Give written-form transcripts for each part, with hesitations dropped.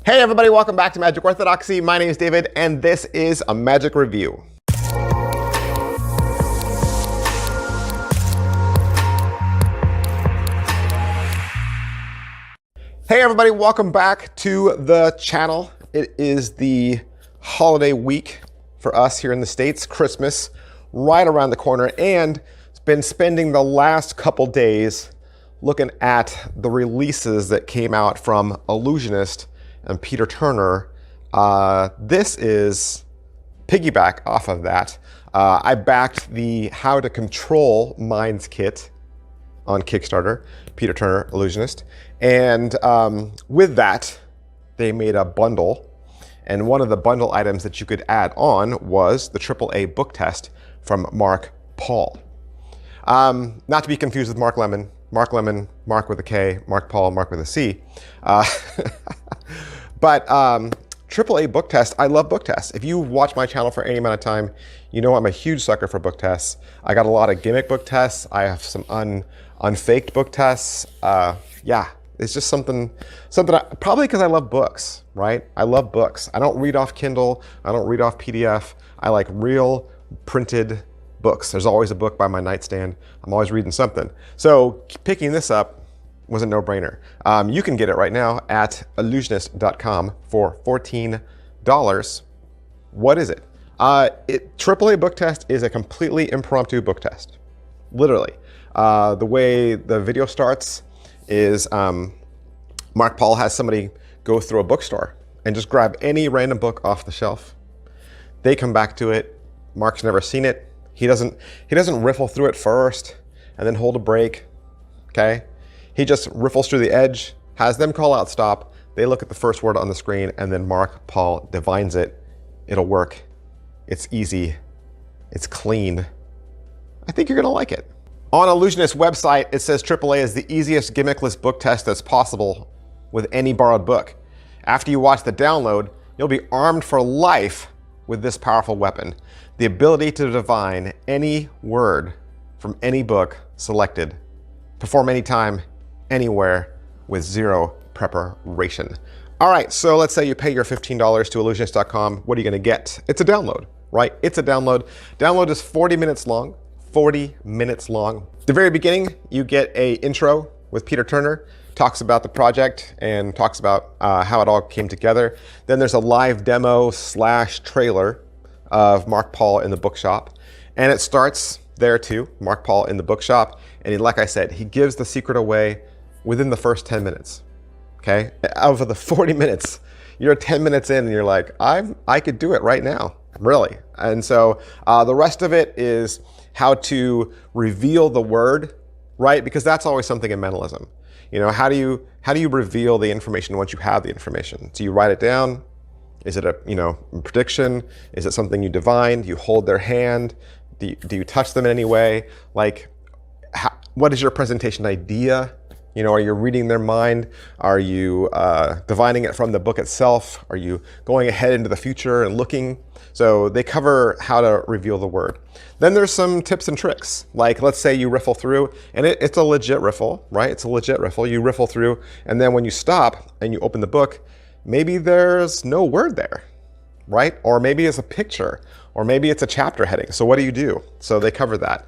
Hey everybody, welcome back to Magic Orthodoxy. My name is David, and this is a Magic Review. Hey everybody, welcome back to the channel. It is the holiday week for us here in the States, Christmas right around the corner, and it's been spending the last couple days looking at the releases that came out from Illusionist and Peter Turner. This is piggyback off of that. I backed the How to Control Minds kit on Kickstarter, Peter Turner, Illusionist. And with that, they made a bundle. And one of the bundle items that you could add on was the AAA book test from Marc Paul. Not to be confused with Mark Lemon. Mark Lemon, Mark with a K, Marc Paul, Mark with a C. But AAA book test, I love book tests. If you watch my channel for any amount of time, you know I'm a huge sucker for book tests. I got a lot of gimmick book tests. I have some unfaked book tests. Yeah, it's just something probably because I love books, right? I love books. I don't read off Kindle. I don't read off PDF. I like real printed books. There's always a book by my nightstand. I'm always reading something. So picking this up was a no-brainer. You can get it right now at illusionist.com for $14. What is it? AAA book test is a completely impromptu book test. Literally. The way the video starts is Marc Paul has somebody go through a bookstore and just grab any random book off the shelf. They come back to it. Marc's never seen it. He doesn't riffle through it first and then hold a break. Okay? He just riffles through the edge, has them call out stop. They look at the first word on the screen, and then Marc Paul divines it. It'll work. It's easy. It's clean. I think you're going to like it. On Illusionist's website, it says AAA is the easiest gimmickless book test that's possible with any borrowed book. After you watch the download, you'll be armed for life with this powerful weapon. The ability to divine any word from any book selected. Perform anytime, anywhere, with zero preparation. All right, so let's say you pay your $15 to illusionist.com. What are you going to get? It's a download, right? It's a download. Download is 40 minutes long. 40 minutes long. At the very beginning, you get a intro with Peter Turner, talks about the project and talks about how it all came together. Then there's a live demo / trailer of Marc Paul in the bookshop. And it starts there too, Marc Paul in the bookshop. And like I said, he gives the secret away within the first 10 minutes, okay? Out of the 40 minutes, you're 10 minutes in and you're like, I could do it right now, really. And so the rest of it is how to reveal the word, right? Because that's always something in mentalism. You know, how do you reveal the information once you have the information? Do you write it down? Is it a prediction? Is it something you divine? Do you hold their hand? Do you touch them in any way? Like, what is your presentation idea? You know, are you reading their mind? Are you divining it from the book itself? Are you going ahead into the future and looking? So they cover how to reveal the word. Then there's some tips and tricks. Like, let's say you riffle through, and it's a legit riffle, right? It's a legit riffle. You riffle through, and then when you stop and you open the book, maybe there's no word there, right? Or maybe it's a picture, or maybe it's a chapter heading. So what do you do? So they cover that.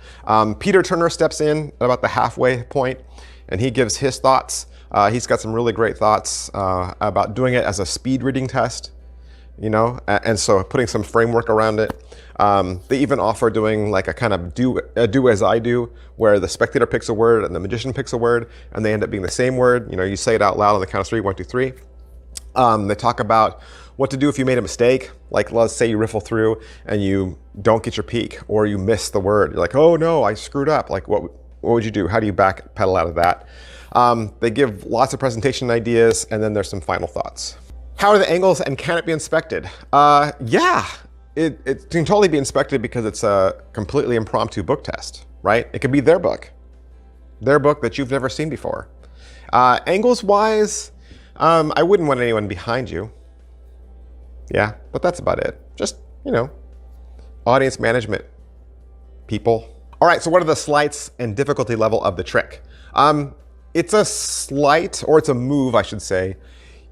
Peter Turner steps in at about the halfway point, and he gives his thoughts. He's got some really great thoughts about doing it as a speed reading test, you know, and so putting some framework around it. They even offer doing like a kind of do as I do, where the spectator picks a word and the magician picks a word, and they end up being the same word. You know, you say it out loud on the count of 3, 1, 2, 3. They talk about what to do if you made a mistake. Like, let's say you riffle through and you don't get your peak, or you miss the word. You're like, oh no, I screwed up. Like, what would you do? How do you backpedal out of that? They give lots of presentation ideas, and then there's some final thoughts. How are the angles, and can it be inspected? Yeah, it can totally be inspected because it's a completely impromptu book test, right? It could be their book that you've never seen before. Angles-wise, I wouldn't want anyone behind you. Yeah, but that's about it. Just, you know, audience management, people. All right, so what are the sleights and difficulty level of the trick? It's a sleight, or it's a move, I should say,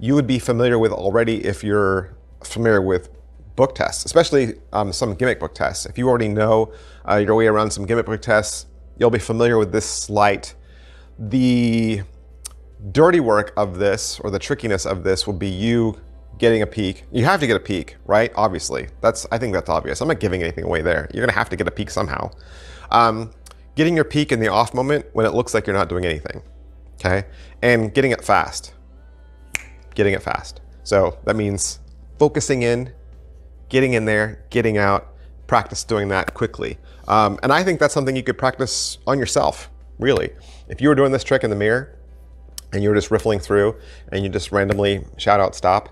you would be familiar with already if you're familiar with book tests, especially some gimmick book tests. If you already know your way around some gimmick book tests, you'll be familiar with this sleight. The dirty work of this, or the trickiness of this, will be you getting a peek. You have to get a peek, right? Obviously, I think that's obvious. I'm not giving anything away there. You're gonna have to get a peek somehow. Getting your peek in the off moment when it looks like you're not doing anything, okay? And getting it fast. Getting it fast. So that means focusing in, getting in there, getting out, practice doing that quickly. And I think that's something you could practice on yourself, really. If you were doing this trick in the mirror and you were just riffling through and you just randomly shout out stop,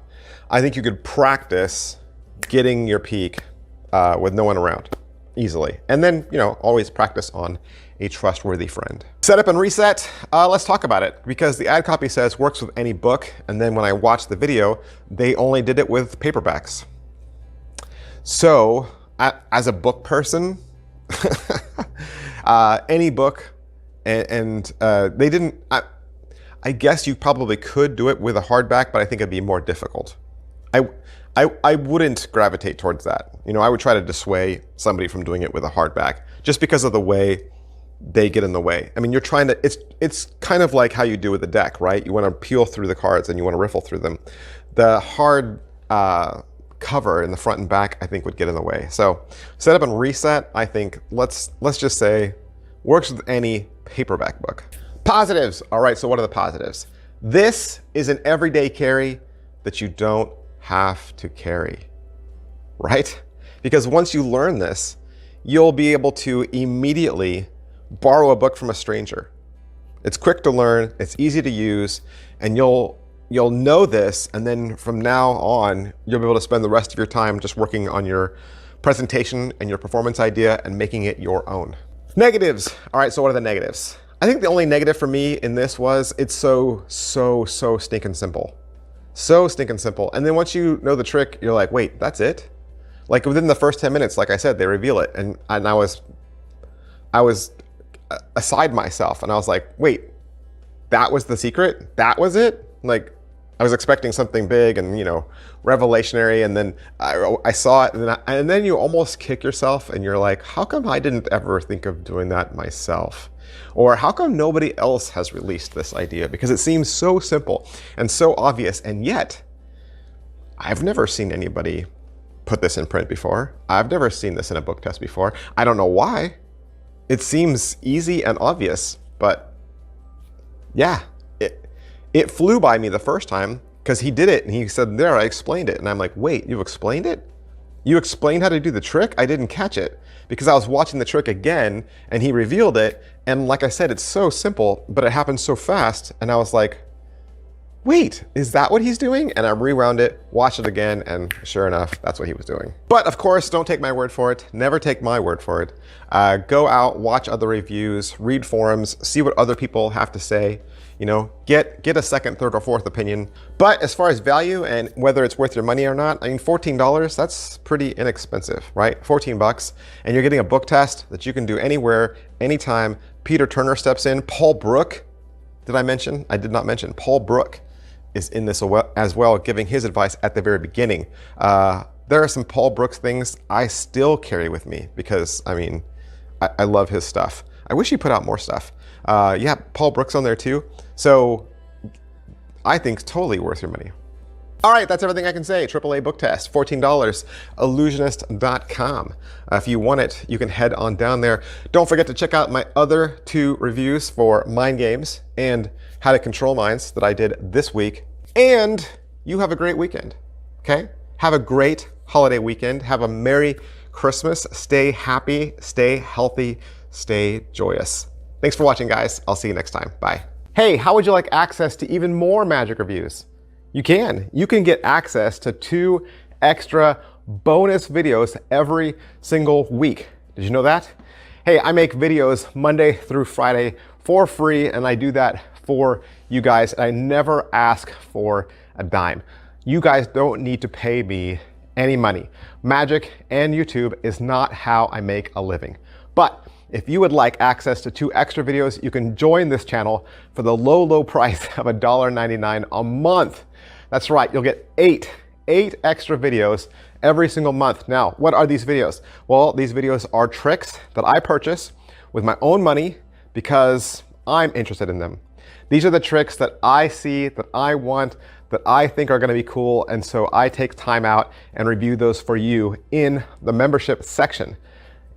I think you could practice getting your peak with no one around easily. And then, you know, always practice on a trustworthy friend. Setup and reset, let's talk about it, because the ad copy says works with any book. And then when I watched the video, they only did it with paperbacks. So as a book person, any book, and they didn't, I guess you probably could do it with a hardback, but I think it'd be more difficult. I wouldn't gravitate towards that. You know, I would try to dissuade somebody from doing it with a hardback just because of the way they get in the way. I mean, you're trying to, it's kind of like how you do with the deck, right? You want to peel through the cards and you want to riffle through them. The hard cover in the front and back, I think, would get in the way. So setup and reset, I think, let's just say, works with any paperback book. Positives. All right, so what are the positives? This is an everyday carry that you don't have to carry, right? Because once you learn this, you'll be able to immediately borrow a book from a stranger. It's quick to learn, it's easy to use, and you'll know this, and then from now on, you'll be able to spend the rest of your time just working on your presentation and your performance idea and making it your own. Negatives. All right, so what are the negatives? I think the only negative for me in this was it's so stinking simple. So stinking simple. And then once you know the trick, you're like, wait, that's it? Like within the first 10 minutes, like I said, they reveal it. And I was aside myself and I was like, wait, that was the secret? That was it? Like, I was expecting something big and, you know, revelationary, and then I saw it, and then you almost kick yourself and you're like, how come I didn't ever think of doing that myself? Or how come nobody else has released this idea? Because it seems so simple and so obvious, and yet I've never seen anybody put this in print before. I've never seen this in a book test before. I don't know why. It seems easy and obvious, but yeah, it flew by me the first time because he did it and he said, there, I explained it. And I'm like, wait, you explained it? You explained how to do the trick? I didn't catch it because I was watching the trick again and he revealed it. And like I said, it's so simple, but it happened so fast. And I was like, wait, is that what he's doing? And I rewound it, watched it again, and sure enough, that's what he was doing. But of course, don't take my word for it. Never take my word for it. Go out, watch other reviews, read forums, see what other people have to say. You know, get a second, third, or fourth opinion. But as far as value and whether it's worth your money or not, I mean, $14, that's pretty inexpensive, right? 14 bucks, and you're getting a book test that you can do anywhere, anytime. Peter Turner steps in. Paul Brook, did I mention? I did not mention. Paul Brook is in this as well, giving his advice at the very beginning. There are some Paul Brooks things I still carry with me because, I mean, I love his stuff. I wish he put out more stuff. Yeah, Paul Brooks on there too. So I think totally worth your money. All right, that's everything I can say. AAA book test, $14, illusionist.com. If you want it, you can head on down there. Don't forget to check out my other 2 reviews for mind games and how to control minds that I did this week. And you have a great weekend, okay? Have a great holiday weekend. Have a Merry Christmas. Stay happy, stay healthy, stay joyous. Thanks for watching, guys. I'll see you next time. Bye. Hey, how would you like access to even more magic reviews? You can get access to 2 extra bonus videos every single week. Did you know that? Hey, I make videos Monday through Friday for free, and I do that for you guys. I never ask for a dime. You guys don't need to pay me any money. Magic and YouTube is not how I make a living. But if you would like access to 2 extra videos, you can join this channel for the low price of $1.99 a month. That's right, you'll get eight extra videos every single month. Now, what are these videos? Well, these videos are tricks that I purchase with my own money because I'm interested in them. These are the tricks that I see, that I want, that I think are going to be cool, and so I take time out and review those for you in the membership section.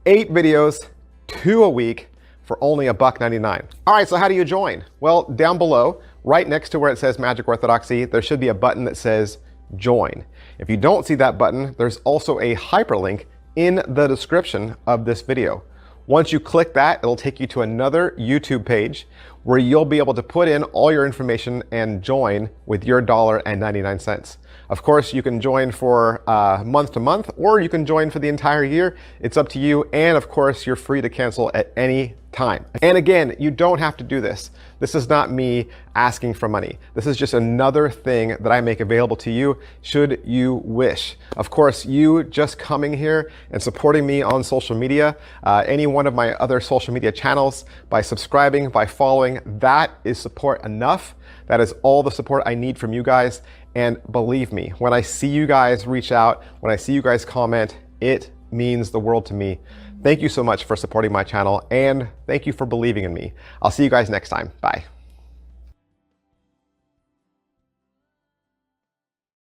8 videos, 2 a week, for only $1.99. All right, so how do you join? Well, down below, right next to where it says Magic Orthodoxy, there should be a button that says Join. If you don't see that button, there's also a hyperlink in the description of this video. Once you click that, it'll take you to another YouTube page where you'll be able to put in all your information and join with your $1.99. Of course, you can join for month to month, or you can join for the entire year. It's up to you. And of course, you're free to cancel at any time. And again, you don't have to do this. This is not me asking for money. This is just another thing that I make available to you should you wish. Of course, you just coming here and supporting me on social media, any one of my other social media channels, by subscribing, by following, that is support enough. That is all the support I need from you guys. And believe me, when I see you guys reach out, when I see you guys comment, it means the world to me. Thank you so much for supporting my channel, and thank you for believing in me. I'll see you guys next time. Bye.